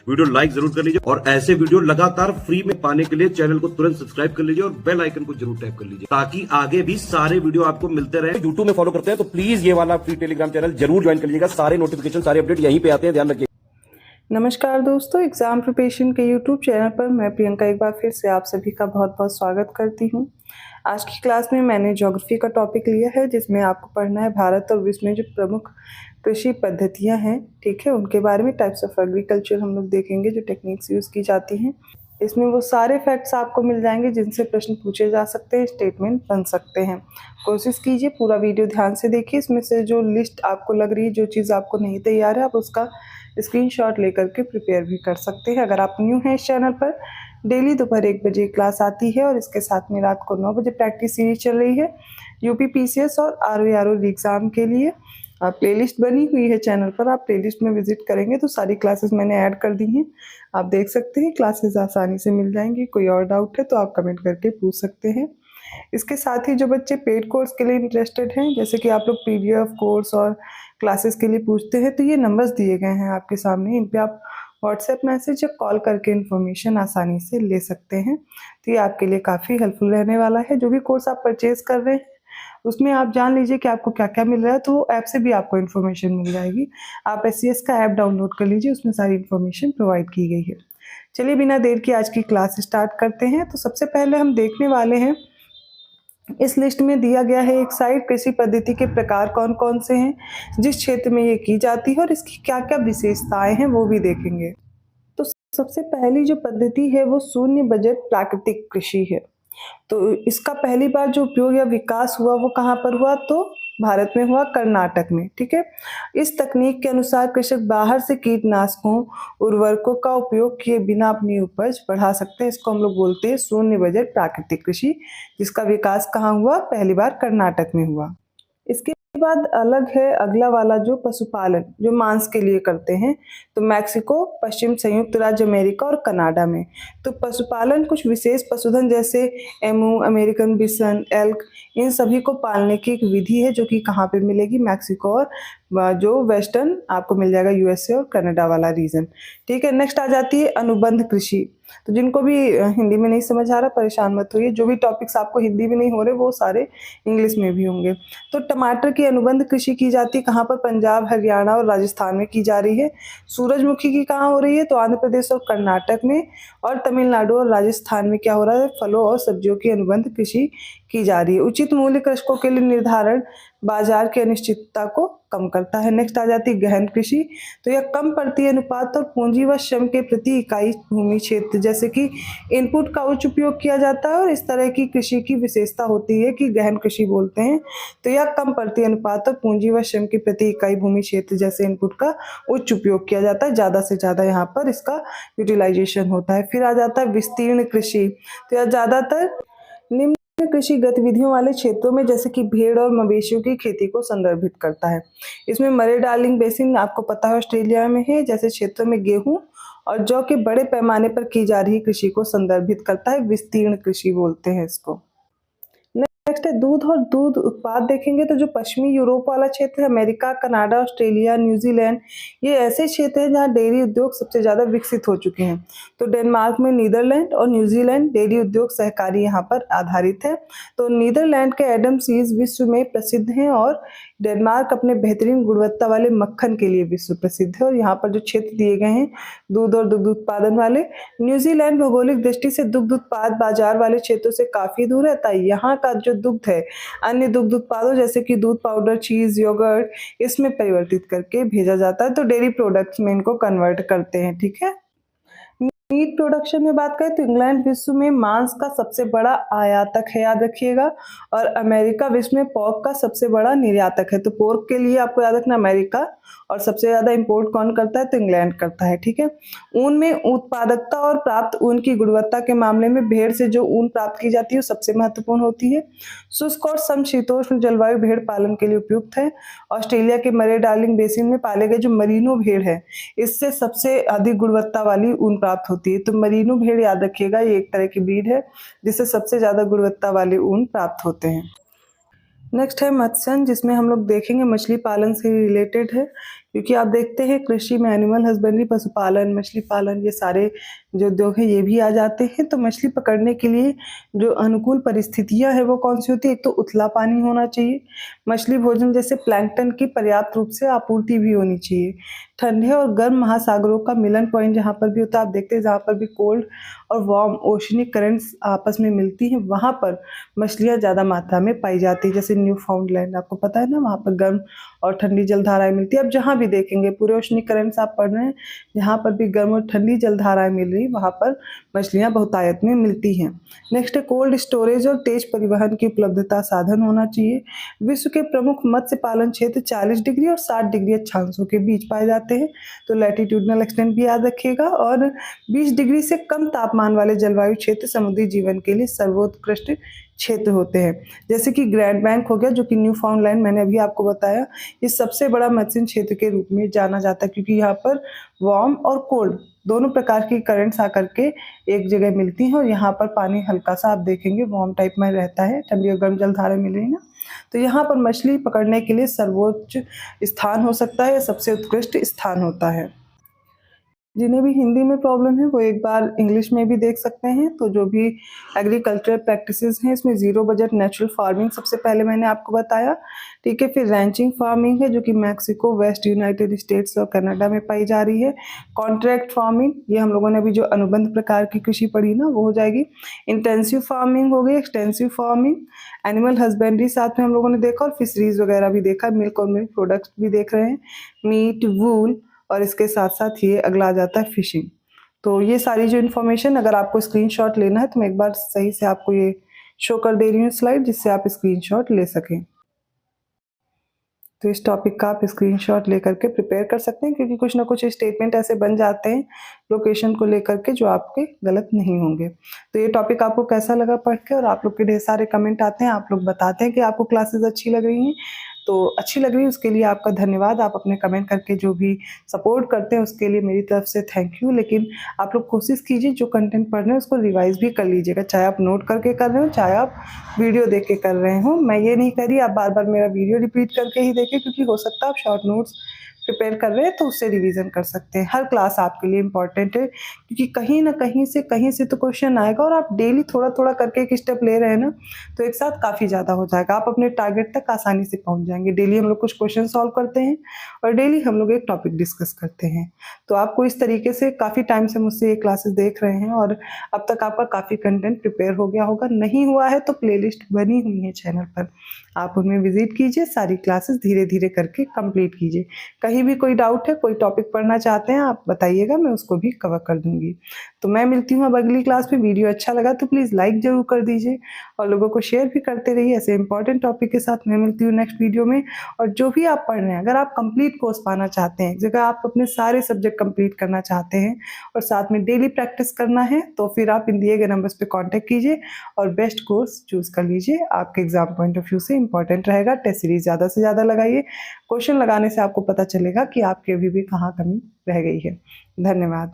Video like जरूर कर लीजिए और ऐसे वीडियो लगातार फ्री में पाने के लिए चैनल को तुरंत सब्सक्राइब कर लीजिए और बेल आइकन को जरूर टैप कर लीजिए ताकि आगे भी सारे वीडियो आपको मिलते रहे। यूट्यूब में फॉलो करते हैं तो प्लीज ये वाला फ्री टेलीग्राम चैनल जरूर ज्वाइन कर लीजिएगा। सारे नोटिफिकेशन सारे अपडेट यहीं पे आते हैं, ध्यान रखिए। नमस्कार दोस्तों, एग्जाम प्रिपरेशन के यूट्यूब चैनल पर मैं प्रियंका एक बार फिर से आप सभी का बहुत बहुत स्वागत करती हूं। आज की क्लास में मैंने ज्योग्राफी का टॉपिक लिया है जिसमें आपको पढ़ना है भारत और विश्व में जो प्रमुख कृषि पद्धतियां हैं, ठीक है, उनके बारे में। टाइप्स ऑफ एग्रीकल्चर हम लोग देखेंगे, जो टेक्निक्स यूज़ की जाती हैं। इसमें वो सारे फैक्ट्स आपको मिल जाएंगे जिनसे प्रश्न पूछे जा सकते हैं, स्टेटमेंट बन सकते हैं। कोशिश कीजिए पूरा वीडियो ध्यान से देखिए। इसमें से जो लिस्ट आपको लग रही है, जो चीज़ आपको नहीं तैयार है, आप उसका स्क्रीनशॉट लेकर के प्रिपेयर भी कर सकते हैं। अगर आप न्यू हैं इस चैनल पर, डेली दोपहर 1 बजे क्लास आती है और इसके साथ में रात को 9 बजे प्रैक्टिस सीरीज चल रही है यूपी पीसीएस और आरओ एग्जाम के लिए। प्लेलिस्ट बनी हुई है चैनल पर, आप प्लेलिस्ट में विजिट करेंगे तो सारी क्लासेस मैंने ऐड कर दी हैं, आप देख सकते हैं। क्लासेस आसानी से मिल जाएंगी। कोई और डाउट है तो आप कमेंट करके पूछ सकते हैं। इसके साथ ही जो बच्चे पेड कोर्स के लिए इंटरेस्टेड हैं, जैसे कि आप लोग पीडीएफ कोर्स और क्लासेस के लिए पूछते हैं, तो ये नंबर्स दिए गए हैं आपके सामने। इन पे आप व्हाट्सएप मैसेज या कॉल करके इन्फॉर्मेशन आसानी से ले सकते हैं। तो ये आपके लिए काफ़ी हेल्पफुल रहने वाला है। जो भी कोर्स आप परचेज कर रहे हैं उसमें आप जान लीजिए कि आपको क्या क्या मिल रहा है, तो ऐप से भी आपको इन्फॉर्मेशन मिल जाएगी। आप एससीएस का ऐप डाउनलोड कर लीजिए, उसमें सारी इन्फॉर्मेशन प्रोवाइड की गई है। चलिए बिना देर की आज की क्लास स्टार्ट करते हैं। तो सबसे पहले हम देखने वाले हैं, इस लिस्ट में दिया गया है एक साइड कृषि पद्धति के प्रकार कौन कौन से हैं, जिस क्षेत्र में ये की जाती है और इसकी क्या क्या विशेषताएं हैं वो भी देखेंगे। तो सबसे पहली जो पद्धति है वो शून्य बजट प्राकृतिक कृषि है। तो इसका पहली बार जो उपयोग या विकास हुआ वो कहाँ पर हुआ, तो भारत में हुआ, कर्नाटक में, ठीक है। इस तकनीक के अनुसार कृषक बाहर से कीटनाशकों उर्वरकों का उपयोग किए बिना अपनी उपज बढ़ा सकते हैं। इसको हम लोग बोलते हैं शून्य बजट प्राकृतिक कृषि, जिसका विकास कहाँ हुआ, पहली बार कर्नाटक में हुआ। इसके बाद अलग है अगला वाला जो पशुपालन, जो मांस के लिए करते हैं, तो मैक्सिको, पश्चिम संयुक्त राज्य अमेरिका और कनाडा में। तो पशुपालन कुछ विशेष पशुधन जैसे एमू, अमेरिकन बिसन, एल्क, इन सभी को पालने की एक विधि है जो कि कहाँ पे मिलेगी, मैक्सिको और जो वेस्टर्न आपको मिल जाएगा यूएसए और कनाडा वाला रीजन, ठीक है। नेक्स्ट आ जाती है अनुबंध कृषि। तो जिनको भी हिंदी में नहीं समझ आ रहा परेशान मत होइए, जो भी टॉपिक्स आपको हिंदी में नहीं हो रहे वो सारे इंग्लिश में भी होंगे। तो टमाटर की अनुबंध कृषि की जाती है कहाँ पर, पंजाब, हरियाणा और राजस्थान में की जा रही है। सूरजमुखी की कहाँ हो रही है, तो आंध्र प्रदेश और कर्नाटक में। और तमिलनाडु और राजस्थान में क्या हो रहा है, फलों और सब्जियों की अनुबंध कृषि की जा रही है। उचित मूल्य कृषकों के लिए निर्धारण बाजार की अनिश्चितता को कम करता है। नेक्स्ट आ जाती है गहन कृषि। तो यह कम पड़ती अनुपात और पूंजी व श्रम के प्रति इकाई भूमि क्षेत्र जैसे कि इनपुट का उच्च उपयोग किया जाता है, और इस तरह की कृषि की विशेषता होती है कि गहन कृषि बोलते हैं। तो यह कम पड़ती अनुपात और पूंजी व श्रम के प्रति इकाई भूमि क्षेत्र जैसे इनपुट का उच्च उपयोग किया जाता है, ज्यादा से ज्यादा यहाँ पर इसका यूटिलाइजेशन होता है। फिर आ जाता है विस्तीर्ण कृषि। तो यह ज्यादातर निम्न कृषि गतिविधियों वाले क्षेत्रों में जैसे कि भेड़ और मवेशियों की खेती को संदर्भित करता है। इसमें मरे डार्लिंग बेसिन आपको पता है ऑस्ट्रेलिया में है, जैसे क्षेत्रों में गेहूं और जौ के बड़े पैमाने पर की जा रही कृषि को संदर्भित करता है, विस्तीर्ण कृषि बोलते हैं इसको। नेक्स्ट है दूध और दूध उत्पाद देखेंगे। तो जो पश्चिमी यूरोप वाला क्षेत्र है, अमेरिका, कनाडा, ऑस्ट्रेलिया, न्यूजीलैंड, ये ऐसे क्षेत्र हैं जहाँ डेयरी उद्योग सबसे ज्यादा विकसित हो चुके हैं। तो डेनमार्क में नीदरलैंड और न्यूजीलैंड डेयरी उद्योग सहकारी यहाँ पर आधारित है। तो नीदरलैंड के एडम चीज विश्व में प्रसिद्ध हैं और डेनमार्क अपने बेहतरीन गुणवत्ता वाले मक्खन के लिए विश्व प्रसिद्ध है। और यहाँ पर जो क्षेत्र दिए गए हैं दूध और दुग्ध उत्पादन वाले, न्यूजीलैंड भौगोलिक दृष्टि से दुग्ध उत्पाद बाजार वाले क्षेत्रों से काफी दूर रहता है। यहाँ का जो दुग्ध है अन्य दुग्ध उत्पादों जैसे कि दूध पाउडर, चीज, योगर्ट, इसमें परिवर्तित करके भेजा जाता है। तो डेयरी प्रोडक्ट्स में इनको कन्वर्ट करते हैं, ठीक है। मीट प्रोडक्शन में बात करें तो इंग्लैंड विश्व में मांस का सबसे बड़ा आयातक है, याद रखिएगा, और अमेरिका विश्व में पोर्क का सबसे बड़ा निर्यातक है। तो पोर्क के लिए आपको याद रखना अमेरिका, और सबसे ज्यादा इंपोर्ट कौन करता है, तो इंग्लैंड करता है, ठीक है। ऊन में उत्पादकता और प्राप्त ऊन की गुणवत्ता के मामले में भेड़ से जो ऊन प्राप्त की जाती है वो सबसे महत्वपूर्ण होती है। शुष्क और समशीतोष्ण जलवायु भेड़ पालन के लिए उपयुक्त है। ऑस्ट्रेलिया के मरे डार्लिंग बेसिन में पाले गए जो मरीनो भेड़ है, इससे सबसे अधिक गुणवत्ता वाली ऊन प्राप्त होती है। तो मरीनो भेड़ याद रखिएगा, ये एक तरह की ब्रीड है जिससे सबसे ज्यादा गुणवत्ता वाले ऊन प्राप्त होते हैं। नेक्स्ट है मत्स्य, जिसमें हम लोग देखेंगे मछली पालन से रिलेटेड है। क्योंकि आप देखते हैं कृषि में एनिमल हस्बेंड्री, पशुपालन, मछली पालन, ये सारे जो उद्योग हैं ये भी आ जाते हैं। तो मछली पकड़ने के लिए जो अनुकूल परिस्थितियां हैं वो कौन सी होती है? एक तो उथला पानी होना चाहिए, मछली भोजन जैसे प्लैंकटन की पर्याप्त रूप से आपूर्ति भी होनी चाहिए, ठंडे और गर्म महासागरों का मिलन पॉइंट जहाँ पर भी होता है, आप देखते हैं जहाँ पर भी कोल्ड और वार्म ओशनिक करंट्स आपस में मिलती हैं वहाँ पर मछलियाँ ज़्यादा मात्रा में पाई जाती है। जैसे न्यू फाउंडलैंड आपको पता है ना, वहाँ पर गर्म और ठंडी जलधाराएं मिलती है। अब जहाँ भी देखेंगे पूरे ओशनिक करंट्स आप पढ़ रहे हैं, जहाँ पर भी गर्म और ठंडी जलधाराएं मिल रही वहाँ पर मछलियाँ बहुतायत में मिलती हैं। नेक्स्ट है कोल्ड स्टोरेज और तेज परिवहन की उपलब्धता साधन होना चाहिए। विश्व के प्रमुख मत्स्य पालन क्षेत्र 40 डिग्री और 60 डिग्री अक्षांशों के बीच पाए जाते हैं, तो लैटिट्यूडनल एक्सटेंट भी याद रखिएगा। और 20 डिग्री से कम तापमान वाले जलवायु क्षेत्र समुद्री जीवन के लिए सर्वोत्कृष्ट क्षेत्र होते हैं। जैसे कि ग्रैंड बैंक हो गया, जो कि न्यू फाउंडलैंड मैंने अभी आपको बताया, ये सबसे बड़ा मत्स्य क्षेत्र के रूप में जाना जाता है, क्योंकि यहाँ पर वार्म और कोल्ड दोनों प्रकार की करंट्स आकर के एक जगह मिलती हैं। और यहाँ पर पानी हल्का सा आप देखेंगे वार्म टाइप में रहता है, ठंडी और गर्म जलधारा मिल रही ना, तो यहाँ पर मछली पकड़ने के लिए सर्वोच्च स्थान हो सकता है या सबसे उत्कृष्ट स्थान होता है। जिन्हें भी हिंदी में प्रॉब्लम है वो एक बार इंग्लिश में भी देख सकते हैं। तो जो भी एग्रीकल्चरल प्रैक्टिसेस हैं इसमें ज़ीरो बजट नेचुरल फार्मिंग सबसे पहले मैंने आपको बताया, ठीक है। फिर रैंचिंग फार्मिंग है जो कि मैक्सिको, वेस्ट यूनाइटेड स्टेट्स और कनाडा में पाई जा रही है। कॉन्ट्रैक्ट फार्मिंग, ये हम लोगों ने अभी जो अनुबंध प्रकार की कृषि पढ़ी ना वो हो जाएगी। इंटेंसिव फार्मिंग हो गई, एक्सटेंसिव फार्मिंग, एनिमल हस्बेंड्री साथ में हम लोगों ने देखा, और फिशरीज वगैरह भी देखा, मिल्क और मिल्क प्रोडक्ट्स भी देख रहे हैं, मीट, वूल, और इसके साथ साथ ये अगला आ जाता है फिशिंग। तो ये सारी जो इन्फॉर्मेशन अगर आपको स्क्रीनशॉट लेना है तो मैं एक बार सही से आपको ये शो कर दे रही हूँ स्लाइड, जिससे आप स्क्रीनशॉट ले सकें। तो इस टॉपिक का आप स्क्रीनशॉट लेकर के प्रिपेयर कर सकते हैं, क्योंकि कुछ ना कुछ स्टेटमेंट ऐसे बन जाते हैं लोकेशन को लेकर के जो आपके गलत नहीं होंगे। तो ये टॉपिक आपको कैसा लगा पढ़ के? और आप लोग के ढेर सारे कमेंट आते हैं, आप लोग बताते हैं कि आपको क्लासेस अच्छी लग रही हैं। तो अच्छी लग रही है उसके लिए आपका धन्यवाद। आप अपने कमेंट करके जो भी सपोर्ट करते हैं उसके लिए मेरी तरफ से थैंक यू। लेकिन आप लोग कोशिश कीजिए जो कंटेंट पढ़ रहे हैं उसको रिवाइज भी कर लीजिएगा, चाहे आप नोट करके कर रहे हो, चाहे आप वीडियो देख के कर रहे हो। मैं ये नहीं कह रही आप बार बार मेरा वीडियो रिपीट करके ही देखें, क्योंकि हो सकता है आप शॉर्ट नोट्स प्रिपेयर कर रहे हैं तो उससे रिवीजन कर सकते हैं। हर क्लास आपके लिए इंपॉर्टेंट है, क्योंकि कहीं ना कहीं से तो क्वेश्चन आएगा, और आप डेली थोड़ा थोड़ा करके एक स्टेप ले रहे हैं ना, तो एक साथ काफ़ी ज़्यादा हो जाएगा, आप अपने टारगेट तक आसानी से पहुंच जाएंगे। डेली हम लोग कुछ क्वेश्चन सॉल्व करते हैं और डेली हम लोग एक टॉपिक डिस्कस करते हैं। तो आपको इस तरीके से काफ़ी टाइम से मुझसे ये क्लासेस देख रहे हैं और अब तक आपका काफ़ी कंटेंट प्रिपेयर हो गया होगा। नहीं हुआ है तो प्लेलिस्ट बनी हुई है चैनल पर, आप उनमें विजिट कीजिए, सारी क्लासेस धीरे धीरे करके कंप्लीट कीजिए। कहीं भी कोई डाउट है, कोई टॉपिक पढ़ना चाहते हैं, आप बताइएगा, मैं उसको भी कवर कर दूंगी। तो मैं मिलती हूँ अब अगली क्लास में। वीडियो अच्छा लगा तो प्लीज़ लाइक जरूर कर दीजिए और लोगों को शेयर भी करते रहिए ऐसे इंपॉर्टेंट टॉपिक के साथ। मैं मिलती हूँ नेक्स्ट वीडियो में। और जो भी आप पढ़ रहे हैं, अगर आप कंप्लीट कोर्स पाना चाहते हैं, जगह आप अपने सारे सब्जेक्ट कंप्लीट करना चाहते हैं और साथ में डेली प्रैक्टिस करना है, तो फिर आप इन दिए गए नंबर्स पे कांटेक्ट कीजिए और बेस्ट कोर्स चूज कर लीजिए। आपके एग्जाम पॉइंट ऑफ व्यू से इंपॉर्टेंट रहेगा। टेस्ट सीरीज ज़्यादा से ज़्यादा लगाइए, क्वेश्चन लगाने से आपको पता चलेगा कि आपकी अभी भी कहाँ कमी रह गई है। धन्यवाद।